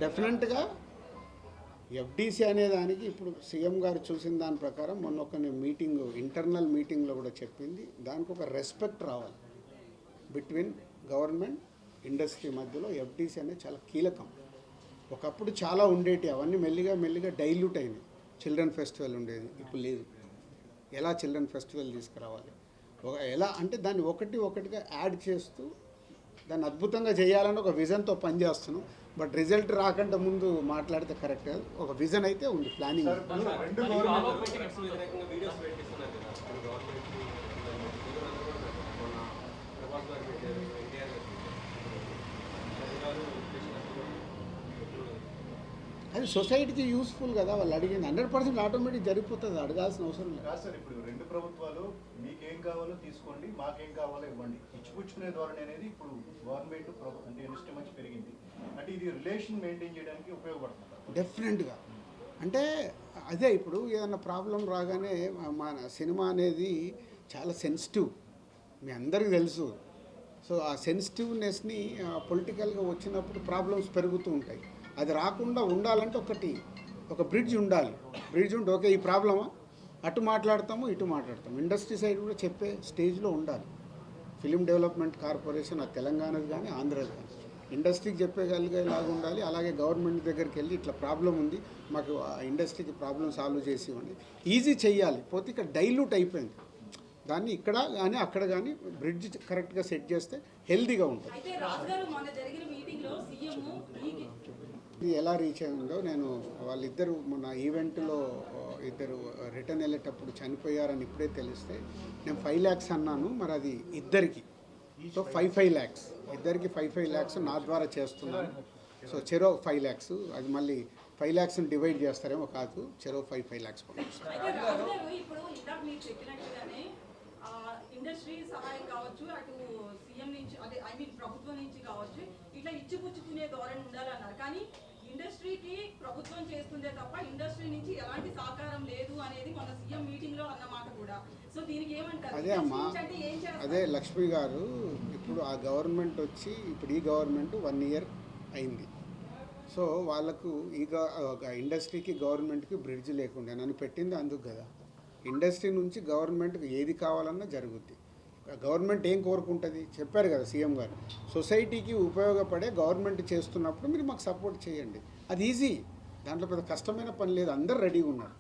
డెఫినెట్గా ఎఫ్డీసీ అనే దానికి ఇప్పుడు సీఎం గారు చూసిన దాని ప్రకారం మొన్న ఒక మీటింగ్ ఇంటర్నల్ మీటింగ్లో కూడా చెప్పింది, దానికి ఒక రెస్పెక్ట్ రావాలి బిట్వీన్ గవర్నమెంట్ ఇండస్ట్రీ మధ్యలో. ఎఫ్డీసీ అనేది చాలా కీలకం. ఒకప్పుడు చాలా ఉండేటి, అవన్నీ మెల్లిగా మెల్లిగా డైల్యూట్ అయినాయి. చిల్డ్రన్ ఫెస్టివల్ ఉండేది, ఇప్పుడు లేదు. ఎలా చిల్డ్రన్ ఫెస్టివల్ తీసుకురావాలి, ఎలా అంటే దాన్ని ఒకటిగా యాడ్ చేస్తూ దాన్ని అద్భుతంగా చేయాలని ఒక విజన్తో పనిచేస్తున్నాం. బట్ రిజల్ట్ రాకుండా ముందు మాట్లాడితే కరెక్ట్ కాదు. ఒక విజన్ అయితే ఉంది, ప్లానింగ్. అది సొసైటీకి యూస్ఫుల్ కదా, వాళ్ళు అడిగింది 100% ఆటోమేటిక్ జరిగిపోతుంది, అడగాల్సిన అవసరం లేదు. సార్ ఇప్పుడు రెండు ప్రభుత్వాలు మీకేం కావాలో తీసుకోండి, మాకేం కావాలో ఇవ్వండి, ఇచ్చిపుచ్చుకునే ధోరణి అనేది ఇప్పుడు గవర్నమెంట్ అంటే ఇండస్ట్రీ మంచి పెరిగింది. అంటే ఇది రిలేషన్ మెయింటైన్ చేయడానికి ఉపయోగపడుతుంది డెఫినెట్గా. అంటే అదే ఇప్పుడు ఏదైనా ప్రాబ్లం రాగానే మన సినిమా అనేది చాలా సెన్సిటివ్, మీ అందరికీ తెలుసు. సో ఆ సెన్సిటివ్నెస్ని పొలిటికల్గా వచ్చినప్పుడు ప్రాబ్లమ్స్ పెరుగుతూ ఉంటాయి. అది రాకుండా ఉండాలంటే ఒక బ్రిడ్జ్ ఉండాలి. బ్రిడ్జ్ ఉంటే ఓకే ఈ ప్రాబ్లమా, అటు మాట్లాడతాము ఇటు మాట్లాడతాము. ఇండస్ట్రీ సైడ్ కూడా చెప్పే స్టేజ్లో ఉండాలి. ఫిలిం డెవలప్మెంట్ కార్పొరేషన్ అది తెలంగాణది కానీ ఆంధ్రది కానీ ఇండస్ట్రీకి చెప్పగలిగేలాగా ఉండాలి. అలాగే గవర్నమెంట్ దగ్గరికి వెళ్ళి ఇట్లా ప్రాబ్లం ఉంది, మాకు ఇండస్ట్రీకి ప్రాబ్లం సాల్వ్ చేసి ఇవ్వండి, ఈజీ చేయాలి. పోతే ఇక్కడ డైల్యూట్ అయిపోయింది. దాన్ని ఇక్కడ కానీ అక్కడ కానీ బ్రిడ్జ్ కరెక్ట్గా సెట్ చేస్తే హెల్తీగా ఉంటుంది. ఇది ఎలా రీచ్ అయిందో, నేను వాళ్ళిద్దరు మన ఈవెంట్లో ఇద్దరు రిటర్న్ వెళ్ళేటప్పుడు చనిపోయారని ఇప్పుడే తెలిస్తే నేను 5 lakhs అన్నాను. మరి అది ఇద్దరికి, సో 5 lakhs ఇద్దరికి 5 lakhs నా ద్వారా చేస్తున్నాను. సో చెరో 5 lakhs, అది మళ్ళీ 5 lakhs డివైడ్ చేస్తారేమో కాదు, చెరో 5 lakhs ఇండస్ట్రీ సహాయం కావచ్చు, అటు సీఎం నుంచి అదే ప్రభుత్వం నుంచి కావచ్చు, ఇట్లా ఇచ్చిపుచ్చుకునే ధోరణి ఉండాలన్నారు. కానీ ఇండస్ట్రీకి ప్రభుత్వం చేస్తుందే తప్ప ఇండస్ట్రీ నుంచి ఎలాంటి సహకారం లేదు అనేది మన సీఎం మీటింగ్ లో అన్నమాట కూడా. సో దీనికి ఏమంటారు? అదే అమ్మా, అదే లక్ష్మి గారు, ఇప్పుడు ఆ గవర్నమెంట్ వచ్చి ఇప్పుడు ఈ గవర్నమెంట్ 1 year అయింది. సో వాళ్ళకు ఈ ఇండస్ట్రీకి గవర్నమెంట్కి బ్రిడ్జ్ లేకుండా నన్ను పెట్టింది అందుకు కదా. ఇండస్ట్రీ నుంచి గవర్నమెంట్కి ఏది కావాలన్నా జరుగుద్ది. గవర్నమెంట్ ఏం కోరుకుంటుంది చెప్పారు కదా సీఎం గారు, సొసైటీకి ఉపయోగపడే గవర్నమెంట్ చేస్తున్నప్పుడు మీరు మాకు సపోర్ట్ చేయండి. అది ఈజీ, దాంట్లో పెద్ద కష్టమైన పని లేదు, అందరు రెడీగా ఉన్నారు.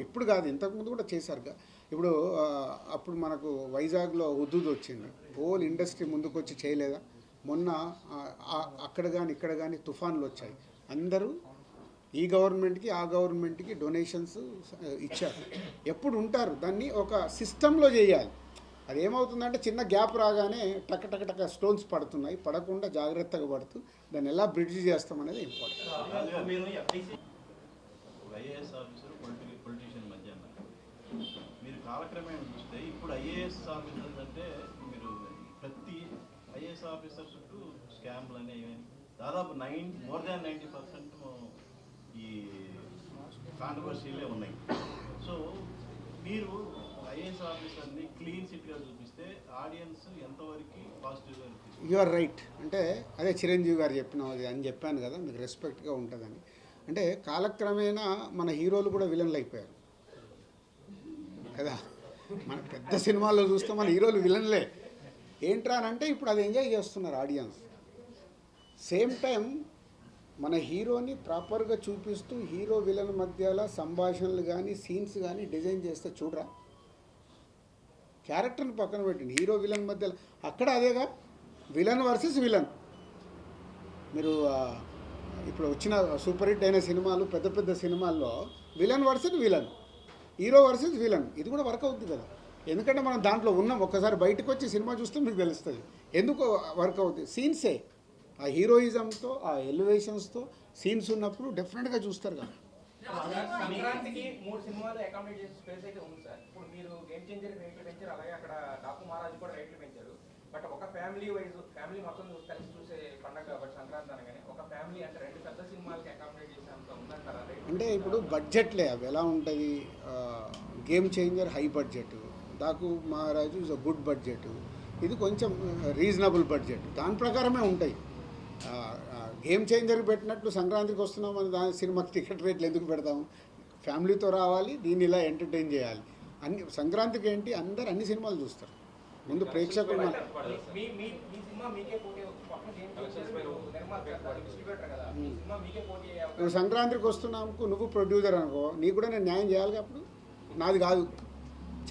ఇప్పుడు కాదు, ఇంతకుముందు కూడా చేశారుగా. ఇప్పుడు అప్పుడు మనకు వైజాగ్లో హుదూద్ వచ్చింది, హోల్ ఇండస్ట్రీ ముందుకు వచ్చి చేయలేదా? మొన్న అక్కడ కానీ ఇక్కడ కానీ తుఫాన్లు వచ్చాయి, అందరూ ఈ గవర్నమెంట్కి ఆ గవర్నమెంట్కి డొనేషన్స్ ఇచ్చారు. ఎప్పుడు ఉంటారు, దాన్ని ఒక సిస్టంలో చేయాలి. అది ఏమవుతుందంటే చిన్న గ్యాప్ రాగానే టక స్టోన్స్ పడుతున్నాయి, పడకుండా జాగ్రత్తగా పడుతూ దాన్ని ఎలా బ్రిడ్జ్ చేస్తామనేది ఇంపార్టెంట్. ఐఏఎస్ ఆఫీసర్ పొలిటీషియన్ మధ్య మీరు కాలక్రమేణా చూస్తే ఇప్పుడు ఐఏఎస్ ఆఫీసర్స్ అంటే మీరు ప్రతి ఐఏఎస్ ఆఫీసర్ చుట్టూ స్కామ్లు అనేవి దాదాపు more than 90% ఈ కాంట్రవర్సీలే ఉన్నాయి. సో మీరు ఐఏఎస్ ఆఫీసర్ని క్లీన్ సిట్గా చూపిస్తే ఆడియన్స్ ఎంతవరకు పాజిటివ్గా? You are right. అంటే అదే చిరంజీవి గారు చెప్పిన అది అని చెప్పాను కదా, మీకు రెస్పెక్ట్గా ఉంటుందని. అంటే కాలక్రమేణా మన హీరోలు కూడా విలన్లు అయిపోయారు కదా. మన పెద్ద సినిమాల్లో చూస్తే మన హీరోలు విలన్లే. ఏంట్రా అని అంటే ఇప్పుడు అది ఎంజాయ్ చేస్తున్నారు ఆడియన్స్. సేమ్ టైం మన హీరోని ప్రాపర్గా చూపిస్తూ హీరో విలన్ మధ్యలో సంభాషణలు కానీ సీన్స్ కానీ డిజైన్ చేస్తే చూడరా, క్యారెక్టర్ని పక్కన పెట్టింది, హీరో విలన్ మధ్యలో అక్కడ అదేగా విలన్ వర్సెస్ విలన్. మీరు ఇప్పుడు వచ్చిన సూపర్ హిట్ అయిన సినిమాలు, పెద్ద సినిమాల్లో villain versus villain, hero versus villain, ఇది కూడా వర్క్ అవుతుంది కదా. ఎందుకంటే మనం దాంట్లో ఉన్నాం, ఒక్కసారి బయటకు వచ్చి సినిమా చూస్తే మీకు తెలుస్తుంది ఎందుకు వర్క్ అవుతుంది. సీన్సే ఆ హీరోయిజంతో ఆ ఎలివేషన్స్తో సీన్స్ ఉన్నప్పుడు డెఫినెట్గా చూస్తారు కదా. సంక్రాంతికి 3 సినిమాలు అకామిడేట్ చేసే స్పేస్ అయితే ఉంది సార్. ఇప్పుడు మీరు గేమ్ చేంజర్ రేట్లు పెంచారు, అలాగే అక్కడ డాకు మహారాజు కూడా రేట్లు పెంచారు. బట్ ఒక ఫ్యామిలీ మొత్తం కలిసి చూసే పండుగ కాబట్టి సంక్రాంతి అనగానే ఒక ఫ్యామిలీ అంటే 2 పెద్ద సినిమాలకి అకామిడేట్ చేసేంత ఉందంటారా? అంటే ఇప్పుడు బడ్జెట్లే అవి ఎలా ఉంటుంది. Game changer high budget, Daaku మహారాజు ఇస్ అ గుడ్ బడ్జెట్, ఇది కొంచెం రీజనబుల్ బడ్జెట్, దాని ప్రకారమే ఉంటాయి. గేమ్ చేంజర్ పెట్టినట్లు సంక్రాంతికి వస్తున్నాం అని దాని సినిమాకి టికెట్ రేట్లు ఎందుకు పెడతాము? ఫ్యామిలీతో రావాలి, దీన్ని ఇలా ఎంటర్టైన్ చేయాలి. సంక్రాంతికి ఏంటి, అందరు అన్ని సినిమాలు చూస్తారు. ముందు ప్రేక్షకులు మీ సినిమా మీకే పోటీ పక్కన గేమ్ చేంజర్ నిర్మాత డిస్ట్రిబ్యూటర్ కదా, మీ సినిమా మీకే పోటీ అయ్యే నువ్వు సంక్రాంతికి వస్తున్నాము, నువ్వు ప్రొడ్యూసర్ అనుకో, నీకు కూడా నేను న్యాయం చేయాలి. అప్పుడు నాది కాదు,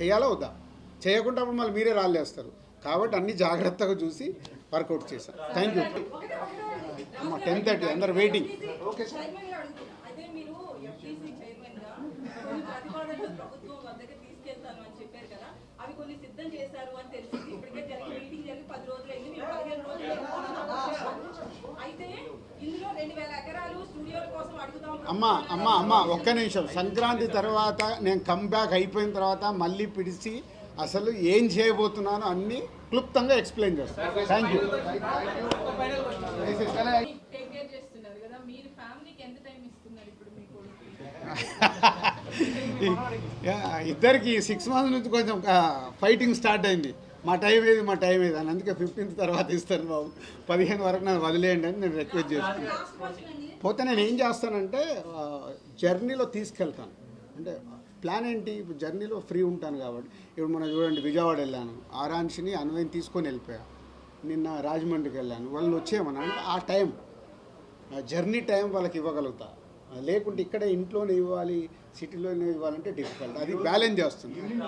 చేయాలా వద్దా? చేయకుండా అప్పుడు మళ్ళీ మీరే రాళ్ళేస్తారు. కాబట్టి అన్ని జాగ్రత్తగా చూసి వర్కౌట్ చేశాను. Thank you. 10:30 అందరు వెయిటింగ్. Okay sir. చైర్మన్ గా అడుగుతున్నా. అదే మీరు FTC చైర్మన్ గా కొన్ని ప్రతిపాదనలు ప్రభుత్వం వద్దకు తీసుకెళ్తాను అని చెప్పారు కదా, అవి కొన్ని సిద్ధం చేశారు అని తెలిసింది. ఇప్పటికే మీటింగ్ జరిగి 10 రోజులైంది, మీరు 15 రోజులు అయితే ఇందులో 2000 ఎకరాలు స్టూడియోల కోసం అడుగుతాం. అమ్మా ఒక్క నిమిషం. సంక్రాంతి తర్వాత నేను కంబ్యాక్ అయిపోయిన తర్వాత మళ్ళీ పిలిచి అసలు ఏం చేయబోతున్నానో అన్నీ క్లుప్తంగా ఎక్స్ప్లెయిన్ చేస్తాను. Thank you. టేక్ కేర్ చేస్తున్నారు కదా, మీరు ఫ్యామిలీకి ఎంత టైం ఇస్తున్నారు ఇప్పుడు మీ కొడుకు? ఇద్దరికి 6 months నుంచి కొంచెం ఫైటింగ్ స్టార్ట్ అయింది. మా టైం ఏది అని. అందుకే 15th తర్వాత ఇస్తాను బాబు, 15 వరకు నన్ను వదిలేయండి అని నేను రిక్వెస్ట్ చేస్తాను. లాస్ట్ క్వశ్చన్ అండి. పోతే నేను ఏం చేస్తానంటే జర్నీలో తీసుకెళ్తాను. అంటే ప్లాన్ ఏంటి, ఇప్పుడు జర్నీలో ఫ్రీ ఉంటాను కాబట్టి. ఇప్పుడు మనం చూడండి, విజయవాడ వెళ్ళాను, ఆరాంశిని అన్వయం తీసుకొని వెళ్ళిపోయా. నిన్న రాజమండ్రికి వెళ్ళాను, వాళ్ళు వచ్చేయమన్నా అంటే ఆ టైం జర్నీ టైం వాళ్ళకి ఇవ్వగలుగుతా. లేకుంటే ఇక్కడే ఇంట్లోనే ఇవ్వాలి, సిటీలోనే ఇవ్వాలంటే డిఫికల్ట్. అది బ్యాలెన్స్ చేస్తుంది. ఈవినింగ్